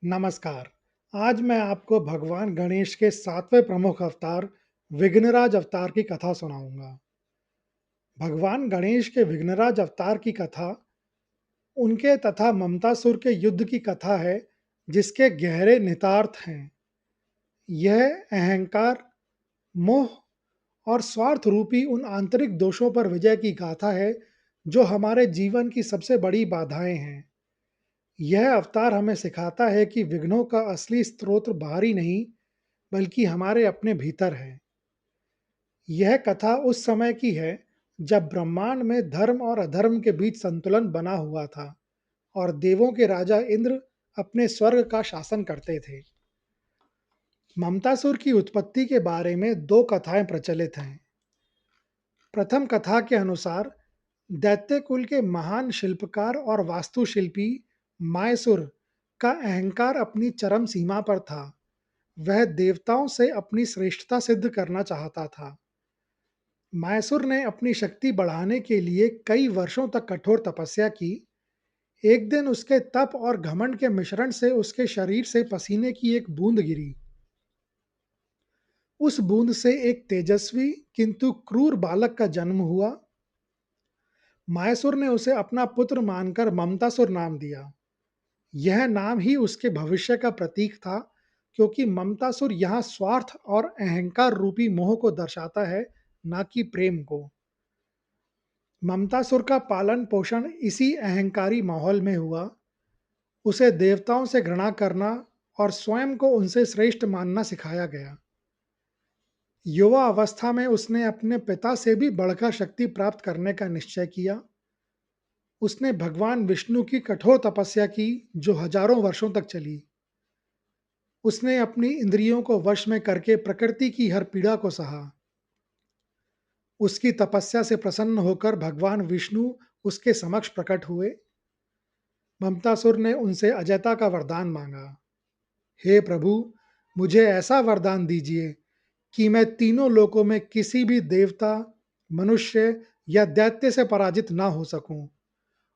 नमस्कार। आज मैं आपको भगवान गणेश के 7वें प्रमुख अवतार विघ्नराज अवतार की कथा सुनाऊंगा। भगवान गणेश के विघ्नराज अवतार की कथा उनके तथा ममतासुर के युद्ध की कथा है, जिसके गहरे निहितार्थ हैं। यह अहंकार, मोह और स्वार्थ रूपी उन आंतरिक दोषों पर विजय की गाथा है, जो हमारे जीवन की सबसे बड़ी बाधाएं हैं। यह अवतार हमें सिखाता है कि विघ्नों का असली स्रोत बाहरी नहीं, बल्कि हमारे अपने भीतर है। यह कथा उस समय की है जब ब्रह्मांड में धर्म और अधर्म के बीच संतुलन बना हुआ था और देवों के राजा इंद्र अपने स्वर्ग का शासन करते थे। ममतासुर की उत्पत्ति के बारे में दो कथाएं प्रचलित हैं। प्रथम कथा के अनुसार दैत्य कुल के महान शिल्पकार और वास्तुशिल्पी मायसुर का अहंकार अपनी चरम सीमा पर था। वह देवताओं से अपनी श्रेष्ठता सिद्ध करना चाहता था। मायसुर ने अपनी शक्ति बढ़ाने के लिए कई वर्षों तक कठोर तपस्या की। एक दिन उसके तप और घमंड के मिश्रण से उसके शरीर से पसीने की एक बूंद गिरी। उस बूंद से एक तेजस्वी किंतु क्रूर बालक का जन्म हुआ। मायसुर ने उसे अपना पुत्र मानकर ममतासुर नाम दिया। यह नाम ही उसके भविष्य का प्रतीक था, क्योंकि ममतासुर यहाँ स्वार्थ और अहंकार रूपी मोह को दर्शाता है, न कि प्रेम को। ममतासुर का पालन पोषण इसी अहंकारी माहौल में हुआ। उसे देवताओं से घृणा करना और स्वयं को उनसे श्रेष्ठ मानना सिखाया गया। युवा अवस्था में उसने अपने पिता से भी बढ़कर शक्ति प्राप्त करने का निश्चय किया। उसने भगवान विष्णु की कठोर तपस्या की, जो हजारों वर्षों तक चली। उसने अपनी इंद्रियों को वश में करके प्रकृति की हर पीड़ा को सहा। उसकी तपस्या से प्रसन्न होकर भगवान विष्णु उसके समक्ष प्रकट हुए। ममतासुर ने उनसे अजयता का वरदान मांगा। हे प्रभु, मुझे ऐसा वरदान दीजिए कि मैं तीनों लोकों में किसी भी देवता, मनुष्य या दैत्य से पराजित ना हो सकूं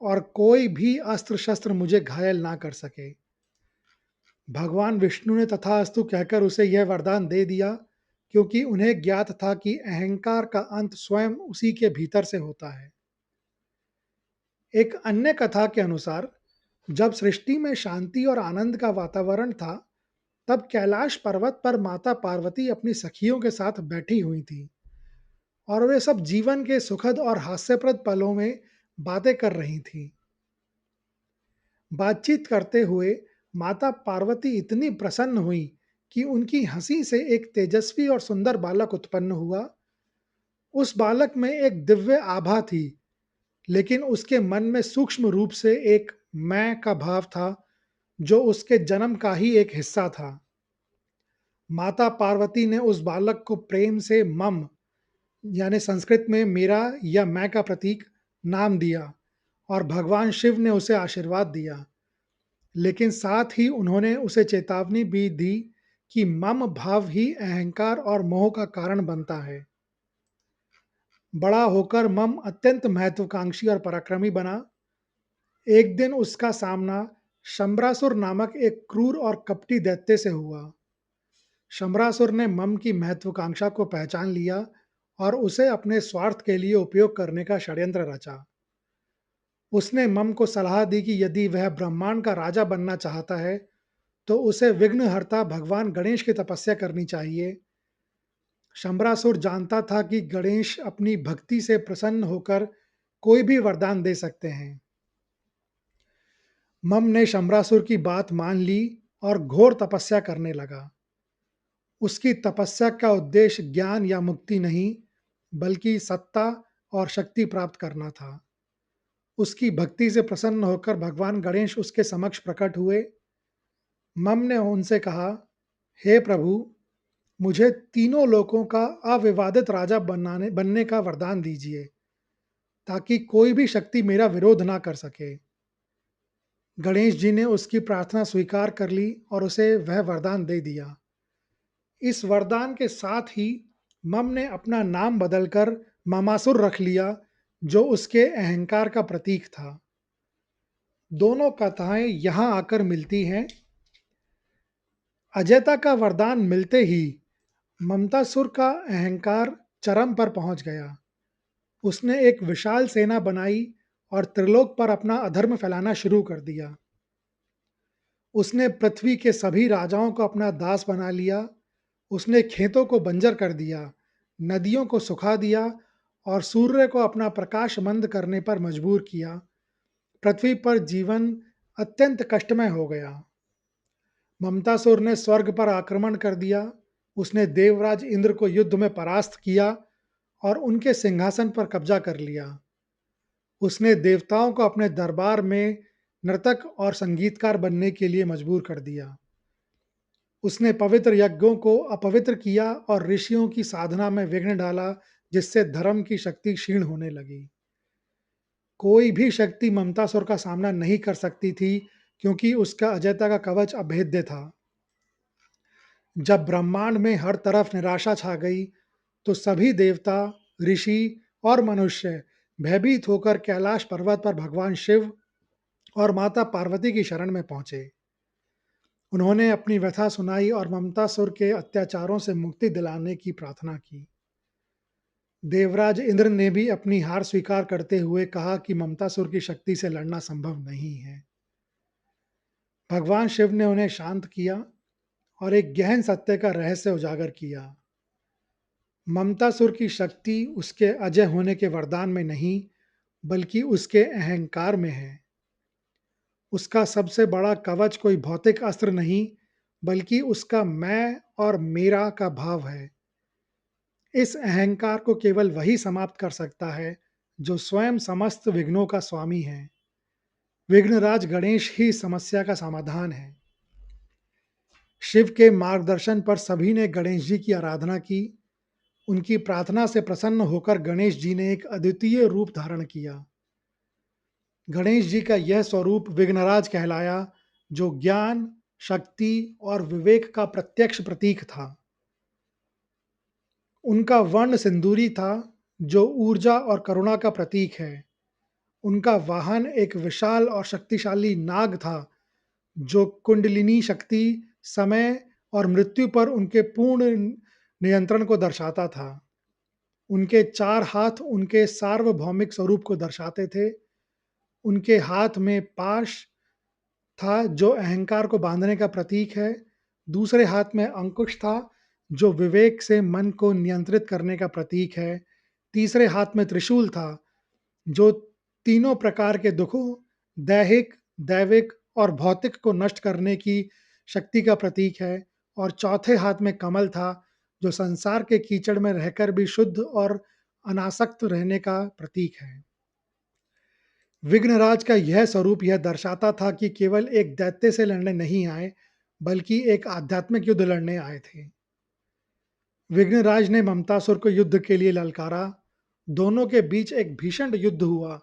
और कोई भी अस्त्र शस्त्र मुझे घायल ना कर सके। भगवान विष्णु ने तथास्तु कहकर उसे यह वरदान दे दिया, क्योंकि उन्हें ज्ञात था कि अहंकार का अंत स्वयं उसी के भीतर से होता है। एक अन्य कथा के अनुसार जब सृष्टि में शांति और आनंद का वातावरण था, तब कैलाश पर्वत पर माता पार्वती अपनी सखियों के साथ बैठी हुई थी और वे सब जीवन के सुखद और हास्यप्रद पलों में बातें कर रही थीं। बातचीत करते हुए माता पार्वती इतनी प्रसन्न हुई कि उनकी हंसी से एक तेजस्वी और सुंदर बालक उत्पन्न हुआ। उस बालक में एक दिव्य आभा थी, लेकिन उसके मन में सूक्ष्म रूप से एक मैं का भाव था, जो उसके जन्म का ही एक हिस्सा था। माता पार्वती ने उस बालक को प्रेम से मम, यानी संस्कृत में मेरा या मैं का प्रतीक, नाम दिया और भगवान शिव ने उसे आशीर्वाद दिया। लेकिन साथ ही उन्होंने उसे चेतावनी भी दी कि मम भाव ही अहंकार और मोह का कारण बनता है। बड़ा होकर मम अत्यंत महत्वाकांक्षी और पराक्रमी बना। एक दिन उसका सामना शंबरासुर नामक एक क्रूर और कपटी दैत्य से हुआ। शंबरासुर ने मम की महत्वाकांक्षा को पहचान लिया और उसे अपने स्वार्थ के लिए उपयोग करने का षड्यंत्र रचा। उसने मम को सलाह दी कि यदि वह ब्रह्मांड का राजा बनना चाहता है, तो उसे विघ्नहर्ता भगवान गणेश की तपस्या करनी चाहिए। शंबरासुर जानता था कि गणेश अपनी भक्ति से प्रसन्न होकर कोई भी वरदान दे सकते हैं। मम ने शंबरासुर की बात मान ली और घोर तपस्या करने लगा। उसकी तपस्या का उद्देश्य ज्ञान या मुक्ति नहीं, बल्कि सत्ता और शक्ति प्राप्त करना था। उसकी भक्ति से प्रसन्न होकर भगवान गणेश उसके समक्ष प्रकट हुए। मम ने उनसे कहा, हे प्रभु, मुझे तीनों लोकों का अविवादित राजा बनने का वरदान दीजिए, ताकि कोई भी शक्ति मेरा विरोध ना कर सके। गणेश जी ने उसकी प्रार्थना स्वीकार कर ली और उसे वह वरदान दे दिया। इस वरदान के साथ ही मम ने अपना नाम बदलकर ममासुर रख लिया, जो उसके अहंकार का प्रतीक था। दोनों कथाएं यहाँ आकर मिलती हैं। अजयता का वरदान मिलते ही ममतासुर का अहंकार चरम पर पहुंच गया। उसने एक विशाल सेना बनाई और त्रिलोक पर अपना अधर्म फैलाना शुरू कर दिया। उसने पृथ्वी के सभी राजाओं को अपना दास बना लिया। उसने खेतों को बंजर कर दिया, नदियों को सुखा दिया और सूर्य को अपना प्रकाश मंद करने पर मजबूर किया। पृथ्वी पर जीवन अत्यंत कष्टमय हो गया। ममतासुर ने स्वर्ग पर आक्रमण कर दिया। उसने देवराज इंद्र को युद्ध में परास्त किया और उनके सिंहासन पर कब्जा कर लिया। उसने देवताओं को अपने दरबार में नर्तक और संगीतकार बनने के लिए मजबूर कर दिया। उसने पवित्र यज्ञों को अपवित्र किया और ऋषियों की साधना में विघ्न डाला, जिससे धर्म की शक्ति क्षीण होने लगी। कोई भी शक्ति ममतासुर का सामना नहीं कर सकती थी, क्योंकि उसका अजयता का कवच अभेद्य था। जब ब्रह्मांड में हर तरफ निराशा छा गई, तो सभी देवता, ऋषि और मनुष्य भयभीत होकर कैलाश पर्वत पर भगवान शिव और माता पार्वती की शरण में पहुंचे। उन्होंने अपनी व्यथा सुनाई और ममतासुर के अत्याचारों से मुक्ति दिलाने की प्रार्थना की। देवराज इंद्र ने भी अपनी हार स्वीकार करते हुए कहा कि ममतासुर की शक्ति से लड़ना संभव नहीं है। भगवान शिव ने उन्हें शांत किया और एक गहन सत्य का रहस्य उजागर किया। ममतासुर की शक्ति उसके अजय होने के वरदान में नहीं, बल्कि उसके अहंकार में है। उसका सबसे बड़ा कवच कोई भौतिक अस्त्र नहीं, बल्कि उसका मैं और मेरा का भाव है। इस अहंकार को केवल वही समाप्त कर सकता है जो स्वयं समस्त विघ्नों का स्वामी है। विघ्नराज गणेश ही समस्या का समाधान है। शिव के मार्गदर्शन पर सभी ने गणेश जी की आराधना की। उनकी प्रार्थना से प्रसन्न होकर गणेश जी ने एक अद्वितीय रूप धारण किया। गणेश जी का यह स्वरूप विघ्नराज कहलाया, जो ज्ञान, शक्ति और विवेक का प्रत्यक्ष प्रतीक था। उनका वर्ण सिंदूरी था, जो ऊर्जा और करुणा का प्रतीक है। उनका वाहन एक विशाल और शक्तिशाली नाग था, जो कुंडलिनी शक्ति, समय और मृत्यु पर उनके पूर्ण नियंत्रण को दर्शाता था। उनके चार हाथ उनके सार्वभौमिक स्वरूप को दर्शाते थे। उनके हाथ में पाश था, जो अहंकार को बांधने का प्रतीक है। दूसरे हाथ में अंकुश था, जो विवेक से मन को नियंत्रित करने का प्रतीक है। तीसरे हाथ में त्रिशूल था, जो तीनों प्रकार के दुखों, दैहिक, दैविक और भौतिक को नष्ट करने की शक्ति का प्रतीक है। और चौथे हाथ में कमल था, जो संसार के कीचड़ में रहकर भी शुद्ध और अनासक्त रहने का प्रतीक है। विघ्नराज का यह स्वरूप यह दर्शाता था कि केवल एक दैत्य से लड़ने नहीं आए, बल्कि एक आध्यात्मिक युद्ध लड़ने आए थे। विघ्नराज ने ममतासुर को युद्ध के लिए ललकारा। दोनों के बीच एक भीषण युद्ध हुआ,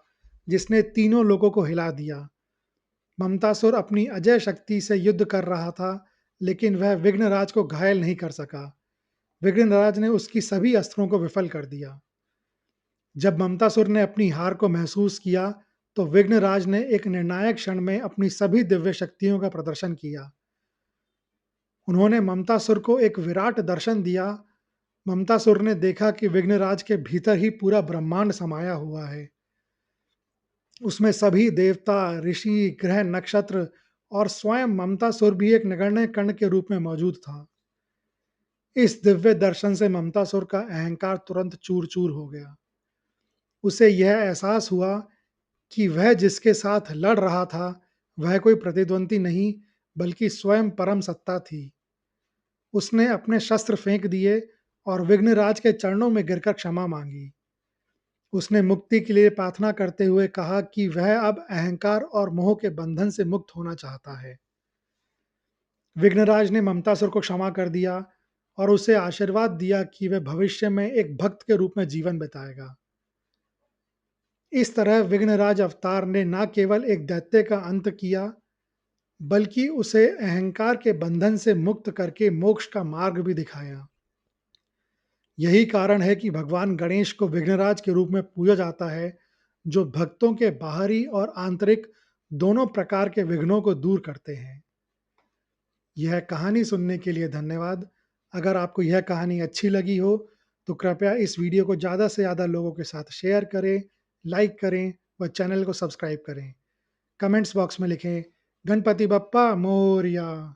जिसने तीनों लोगों को हिला दिया। ममतासुर अपनी अजय शक्ति से युद्ध कर रहा था, लेकिन वह विघ्नराज को घायल नहीं कर सका। विघ्नराज ने उसकी सभी अस्त्रों को विफल कर दिया। जब ममतासुर ने अपनी हार को महसूस किया, तो विघ्नराज ने एक निर्णायक क्षण में अपनी सभी दिव्य शक्तियों का प्रदर्शन किया। उन्होंने ममतासुर को एक विराट दर्शन दिया। ममतासुर ने देखा कि विघ्नराज के भीतर ही पूरा ब्रह्मांड समाया हुआ है। उसमें सभी देवता, ऋषि, ग्रह, नक्षत्र और स्वयं ममतासुर भी एक नगण्य कण के रूप में मौजूद था। इस दिव्य दर्शन से ममतासुर का अहंकार तुरंत चूर चूर हो गया। उसे यह एहसास हुआ कि वह जिसके साथ लड़ रहा था, वह कोई प्रतिद्वंदी नहीं, बल्कि स्वयं परम सत्ता थी। उसने अपने शस्त्र फेंक दिए और विघ्नराज के चरणों में गिरकर क्षमा मांगी। उसने मुक्ति के लिए प्रार्थना करते हुए कहा कि वह अब अहंकार और मोह के बंधन से मुक्त होना चाहता है। विघ्नराज ने ममतासुर को क्षमा कर दिया और उसे आशीर्वाद दिया कि वह भविष्य में एक भक्त के रूप में जीवन बिताएगा। इस तरह विघ्नराज अवतार ने न केवल एक दैत्य का अंत किया, बल्कि उसे अहंकार के बंधन से मुक्त करके मोक्ष का मार्ग भी दिखाया। यही कारण है कि भगवान गणेश को विघ्नराज के रूप में पूजा जाता है, जो भक्तों के बाहरी और आंतरिक दोनों प्रकार के विघ्नों को दूर करते हैं। यह कहानी सुनने के लिए धन्यवाद। अगर आपको यह कहानी अच्छी लगी हो, तो कृपया इस वीडियो को ज़्यादा से ज़्यादा लोगों के साथ शेयर करें, लाइक करें व चैनल को सब्सक्राइब करें। कमेंट्स बॉक्स में लिखें, गणपति बप्पा मोरया।